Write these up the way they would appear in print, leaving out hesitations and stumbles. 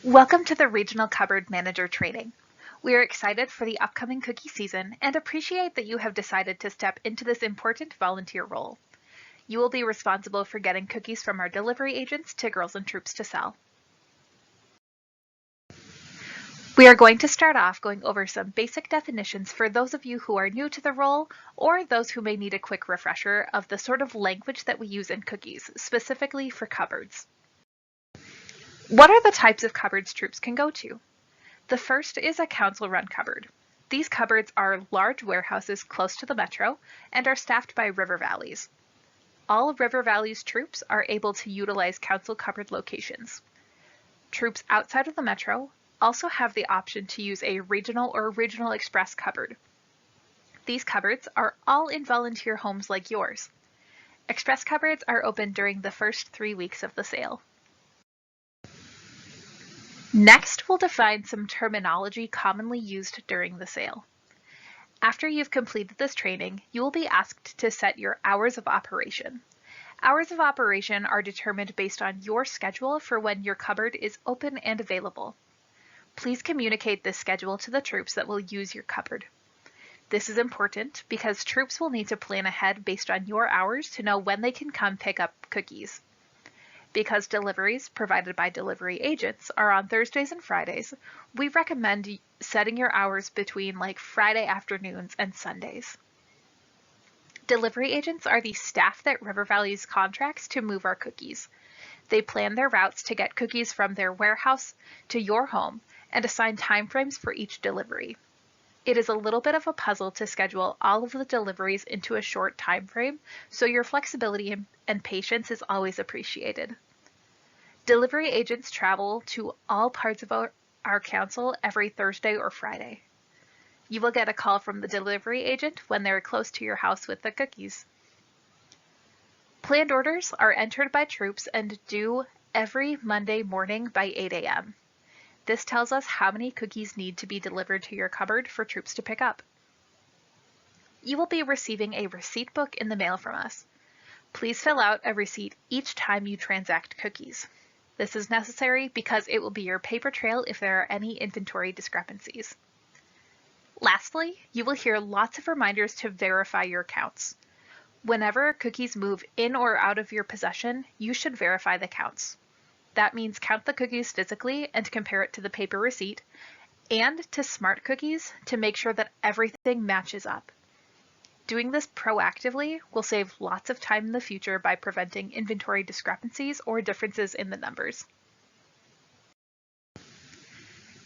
Welcome to the Regional Cupboard Manager training. We are excited for the upcoming cookie season and appreciate that you have decided to step into this important volunteer role. You will be responsible for getting cookies from our delivery agents to Girls and Troops to sell. We are going to start off going over some basic definitions for those of you who are new to the role or those who may need a quick refresher of the sort of language that we use in cookies, specifically for cupboards. What are the types of cupboards troops can go to? The first is a council-run cupboard. These cupboards are large warehouses close to the metro and are staffed by River Valleys. All River Valleys troops are able to utilize council cupboard locations. Troops outside of the metro also have the option to use a regional or regional express cupboard. These cupboards are all in volunteer homes like yours. Express cupboards are open during the first 3 weeks of the sale. Next, we'll define some terminology commonly used during the sale. After you've completed this training, you will be asked to set your hours of operation. Hours of operation are determined based on your schedule for when your cupboard is open and available. Please communicate this schedule to the troops that will use your cupboard. This is important because troops will need to plan ahead based on your hours to know when they can come pick up cookies. Because deliveries provided by delivery agents are on Thursdays and Fridays, we recommend setting your hours between like Friday afternoons and Sundays. Delivery agents are the staff that River Valleys contracts to move our cookies. They plan their routes to get cookies from their warehouse to your home and assign timeframes for each delivery. It is a little bit of a puzzle to schedule all of the deliveries into a short time frame, so your flexibility and patience is always appreciated. Delivery agents travel to all parts of our council every Thursday or Friday. You will get a call from the delivery agent when they're close to your house with the cookies. Planned orders are entered by troops and due every Monday morning by 8 a.m. This tells us how many cookies need to be delivered to your cupboard for troops to pick up. You will be receiving a receipt book in the mail from us. Please fill out a receipt each time you transact cookies. This is necessary because it will be your paper trail if there are any inventory discrepancies. Lastly, you will hear lots of reminders to verify your counts. Whenever cookies move in or out of your possession, you should verify the counts. That means count the cookies physically and compare it to the paper receipt, and to Smart Cookies to make sure that everything matches up. Doing this proactively will save lots of time in the future by preventing inventory discrepancies or differences in the numbers.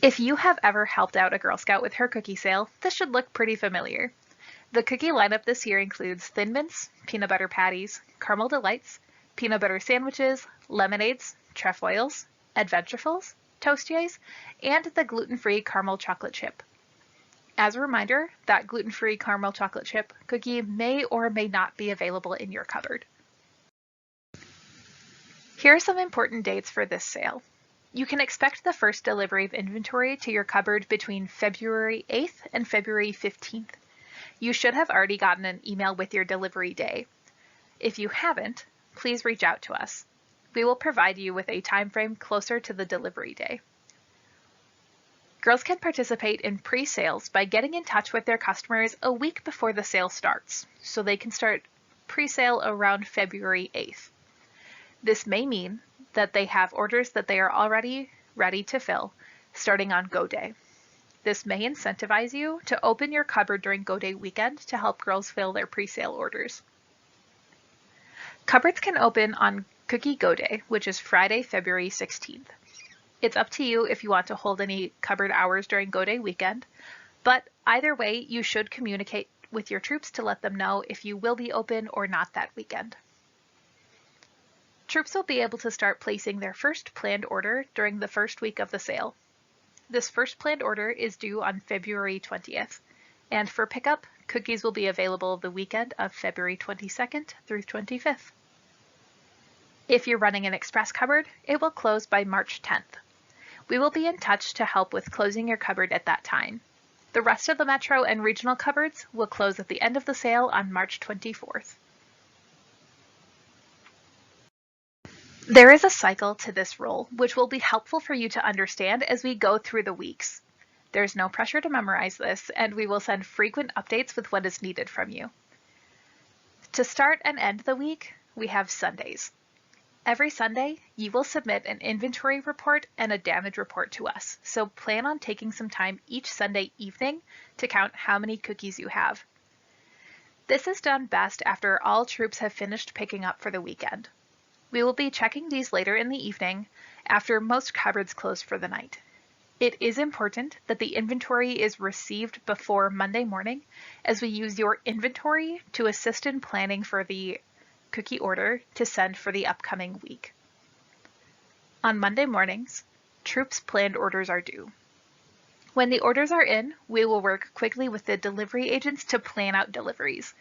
If you have ever helped out a Girl Scout with her cookie sale, this should look pretty familiar. The cookie lineup this year includes Thin Mints, peanut butter patties, caramel delights, peanut butter sandwiches, lemonades, trefoils, adventurefuls, toastiers, and the gluten-free caramel chocolate chip. As a reminder, that gluten-free caramel chocolate chip cookie may or may not be available in your cupboard. Here are some important dates for this sale. You can expect the first delivery of inventory to your cupboard between February 8th and February 15th. You should have already gotten an email with your delivery day. If you haven't, please reach out to us. We will provide you with a time frame closer to the delivery day. Girls can participate in pre-sales by getting in touch with their customers a week before the sale starts, so they can start pre-sale around February 8th. This may mean that they have orders that they are already ready to fill, starting on Go Day. This may incentivize you to open your cupboard during Go Day weekend to help girls fill their pre-sale orders. Cupboards can open on Cookie Go Day, which is Friday, February 16th. It's up to you if you want to hold any cupboard hours during Go Day weekend, but either way, you should communicate with your troops to let them know if you will be open or not that weekend. Troops will be able to start placing their first planned order during the first week of the sale. This first planned order is due on February 20th, and for pickup, cookies will be available the weekend of February 22nd through 25th. If you're running an express cupboard, it will close by March 10th. We will be in touch to help with closing your cupboard at that time. The rest of the metro and regional cupboards will close at the end of the sale on March 24th. There is a cycle to this role, which will be helpful for you to understand as we go through the weeks. There's no pressure to memorize this, and we will send frequent updates with what is needed from you. To start and end the week, we have Sundays. Every Sunday, you will submit an inventory report and a damage report to us, so plan on taking some time each Sunday evening to count how many cookies you have. This is done best after all troops have finished picking up for the weekend. We will be checking these later in the evening after most cupboards close for the night. It is important that the inventory is received before Monday morning, as we use your inventory to assist in planning for the cookie order to send for the upcoming week. On Monday mornings, troops' planned orders are due. When the orders are in, we will work quickly with the delivery agents to plan out deliveries.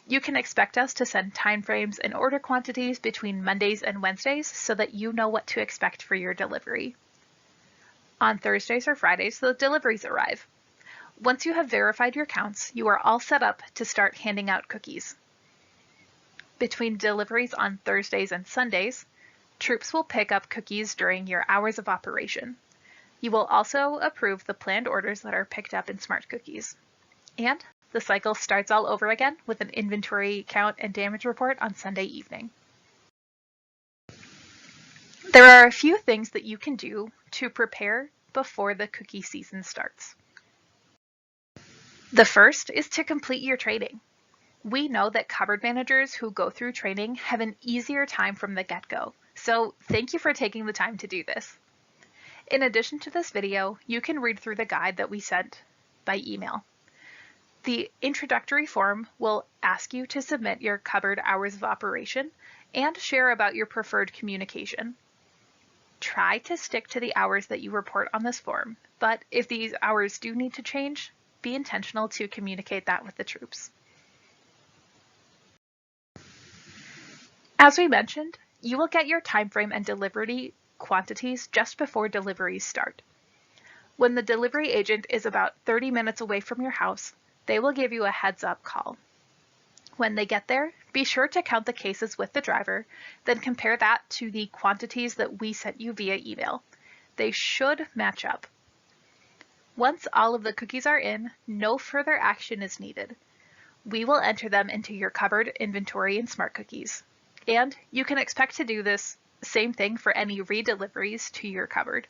You can expect us to send timeframes and order quantities between Mondays and Wednesdays so that you know what to expect for your delivery. On Thursdays or Fridays, the deliveries arrive. Once you have verified your counts, you are all set up to start handing out cookies. Between deliveries on Thursdays and Sundays, troops will pick up cookies during your hours of operation. You will also approve the planned orders that are picked up in Smart Cookies. And the cycle starts all over again with an inventory count and damage report on Sunday evening. There are a few things that you can do to prepare before the cookie season starts. The first is to complete your training. We know that cupboard managers who go through training have an easier time from the get-go, so thank you for taking the time to do this. In addition to this video, you can read through the guide that we sent by email. The introductory form will ask you to submit your cupboard hours of operation and share about your preferred communication. Try to stick to the hours that you report on this form, but if these hours do need to change, be intentional to communicate that with the troops. As we mentioned, you will get your time frame and delivery quantities just before deliveries start. When the delivery agent is about 30 minutes away from your house, they will give you a heads-up call. When they get there, be sure to count the cases with the driver, then compare that to the quantities that we sent you via email. They should match up. Once all of the cookies are in, no further action is needed. We will enter them into your cupboard inventory in Smart Cookies. And you can expect to do this same thing for any redeliveries to your cupboard.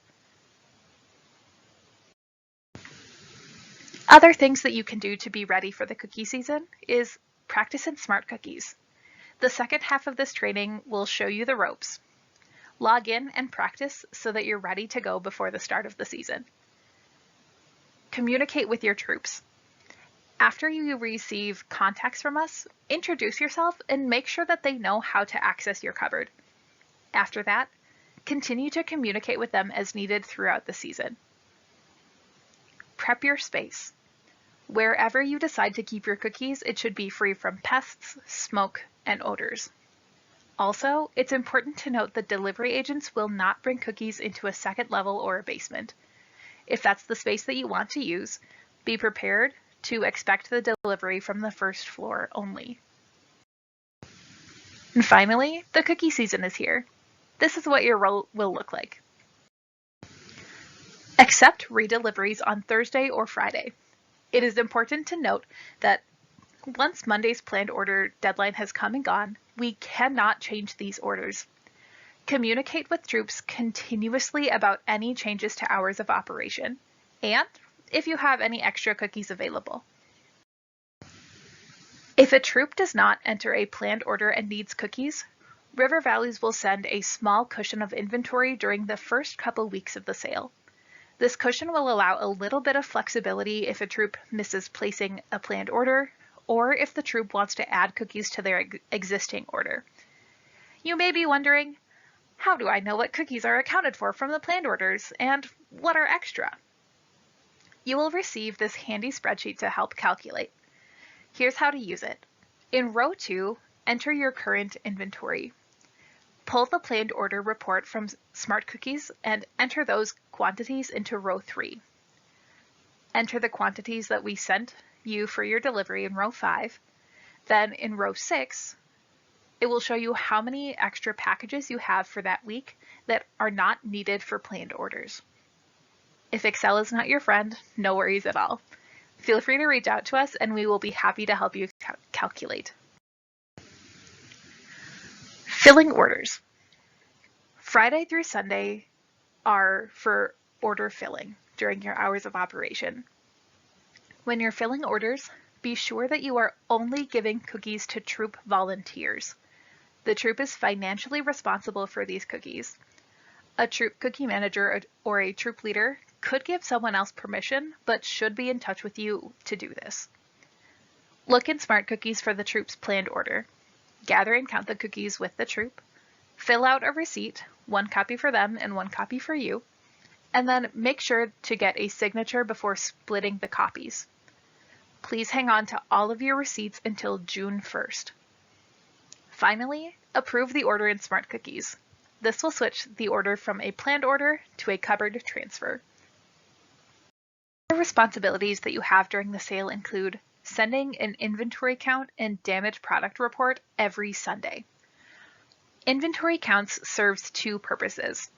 Other things that you can do to be ready for the cookie season is practice in Smart Cookies. The second half of this training will show you the ropes. Log in and practice so that you're ready to go before the start of the season. Communicate with your troops. After you receive contacts from us, introduce yourself and make sure that they know how to access your cupboard. After that, continue to communicate with them as needed throughout the season. Prep your space. Wherever you decide to keep your cookies, it should be free from pests, smoke, and odors. Also, it's important to note that delivery agents will not bring cookies into a second level or a basement. If that's the space that you want to use, be prepared to expect the delivery from the first floor only. And finally, the cookie season is here. This is what your role will look like. Accept redeliveries on Thursday or Friday. It is important to note that once Monday's planned order deadline has come and gone, we cannot change these orders. Communicate with troops continuously about any changes to hours of operation, and if you have any extra cookies available. If a troop does not enter a planned order and needs cookies, River Valleys will send a small cushion of inventory during the first couple weeks of the sale. This cushion will allow a little bit of flexibility if a troop misses placing a planned order, or if the troop wants to add cookies to their existing order. You may be wondering, how do I know what cookies are accounted for from the planned orders and what are extra? You will receive this handy spreadsheet to help calculate. Here's how to use it. In row 2, enter your current inventory. Pull the planned order report from Smart Cookies and enter those quantities into row 3. Enter the quantities that we sent you for your delivery in row 5. Then in row 6, It will show you how many extra packages you have for that week that are not needed for planned orders. If Excel is not your friend, no worries at all. Feel free to reach out to us and we will be happy to help you calculate. Filling orders. Friday through Sunday are for order filling during your hours of operation. When you're filling orders, be sure that you are only giving cookies to troop volunteers. The troop is financially responsible for these cookies. A troop cookie manager or a troop leader could give someone else permission, but should be in touch with you to do this. Look in Smart Cookies for the troop's planned order. Gather and count the cookies with the troop. Fill out a receipt, 1 copy for them and 1 copy for you, and then make sure to get a signature before splitting the copies. Please hang on to all of your receipts until June 1st. Finally, approve the order in Smart Cookies. This will switch the order from a planned order to a cupboard transfer. The responsibilities that you have during the sale include sending an inventory count and damaged product report every Sunday. Inventory counts serves 2 purposes.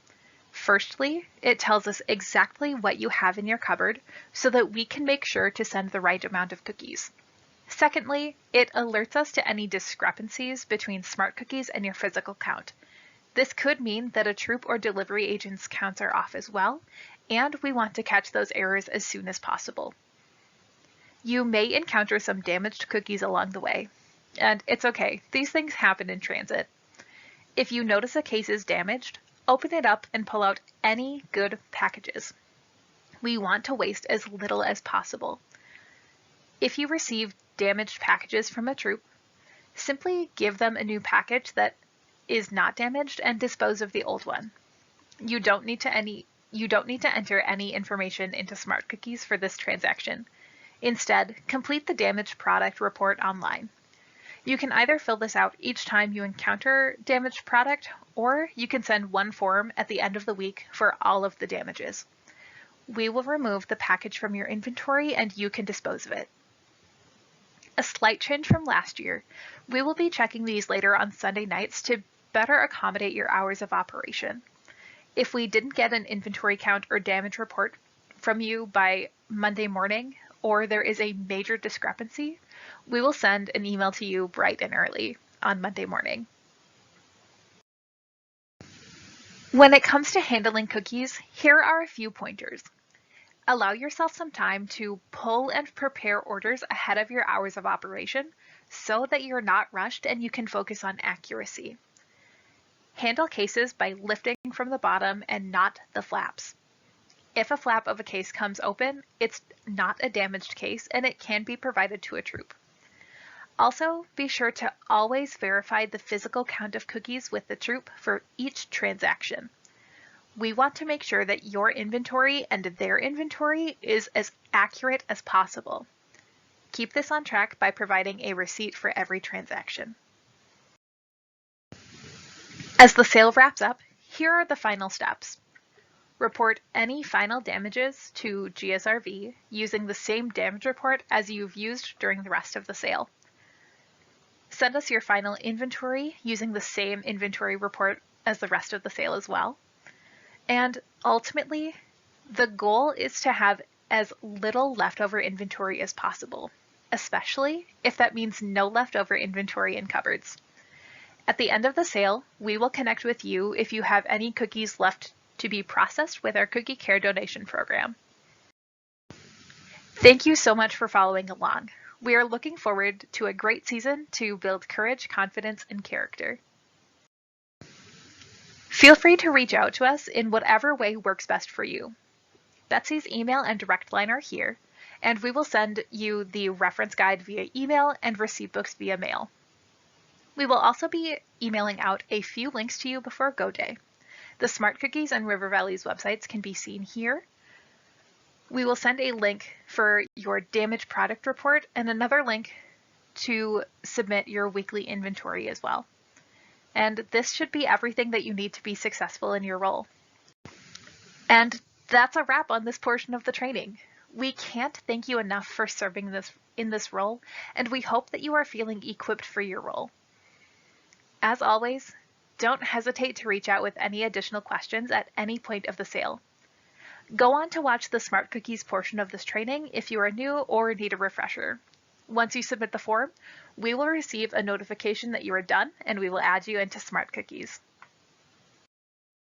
Firstly, it tells us exactly what you have in your cupboard so that we can make sure to send the right amount of cookies. Secondly, it alerts us to any discrepancies between Smart Cookies and your physical count. This could mean that a troop or delivery agent's counts are off as well, and we want to catch those errors as soon as possible. You may encounter some damaged cookies along the way, and it's okay, these things happen in transit. If you notice a case is damaged, open it up and pull out any good packages. We want to waste as little as possible. If you receive damaged packages from a troop, simply give them a new package that is not damaged and dispose of the old one. You don't need to enter any information into Smart Cookies for this transaction. Instead, complete the damaged product report online. You can either fill this out each time you encounter damaged product, or you can send one form at the end of the week for all of the damages. We will remove the package from your inventory and you can dispose of it. A slight change from last year, we will be checking these later on Sunday nights to better accommodate your hours of operation. If we didn't get an inventory count or damage report from you by Monday morning, or there is a major discrepancy, we will send an email to you bright and early on Monday morning. When it comes to handling cookies, here are a few pointers. Allow yourself some time to pull and prepare orders ahead of your hours of operation so that you're not rushed and you can focus on accuracy. Handle cases by lifting from the bottom and not the flaps. If a flap of a case comes open, it's not a damaged case and it can be provided to a troop. Also, be sure to always verify the physical count of cookies with the troop for each transaction. We want to make sure that your inventory and their inventory is as accurate as possible. Keep this on track by providing a receipt for every transaction. As the sale wraps up, here are the final steps. Report any final damages to GSRV using the same damage report as you've used during the rest of the sale. Send us your final inventory using the same inventory report as the rest of the sale as well. And ultimately, the goal is to have as little leftover inventory as possible, especially if that means no leftover inventory in cupboards. At the end of the sale, we will connect with you if you have any cookies left to be processed with our Cookie Care donation program. Thank you so much for following along. We are looking forward to a great season to build courage, confidence, and character. Feel free to reach out to us in whatever way works best for you. Betsy's email and direct line are here, and we will send you the reference guide via email and receipt books via mail. We will also be emailing out a few links to you before Go Day. The Smart Cookies and River Valley's websites can be seen here. We will send a link for your damaged product report and another link to submit your weekly inventory as well. And this should be everything that you need to be successful in your role. And that's a wrap on this portion of the training. We can't thank you enough for serving in this role, and we hope that you are feeling equipped for your role. As always, don't hesitate to reach out with any additional questions at any point of the sale. Go on to watch the Smart Cookies portion of this training if you are new or need a refresher. Once you submit the form, we will receive a notification that you are done and we will add you into Smart Cookies.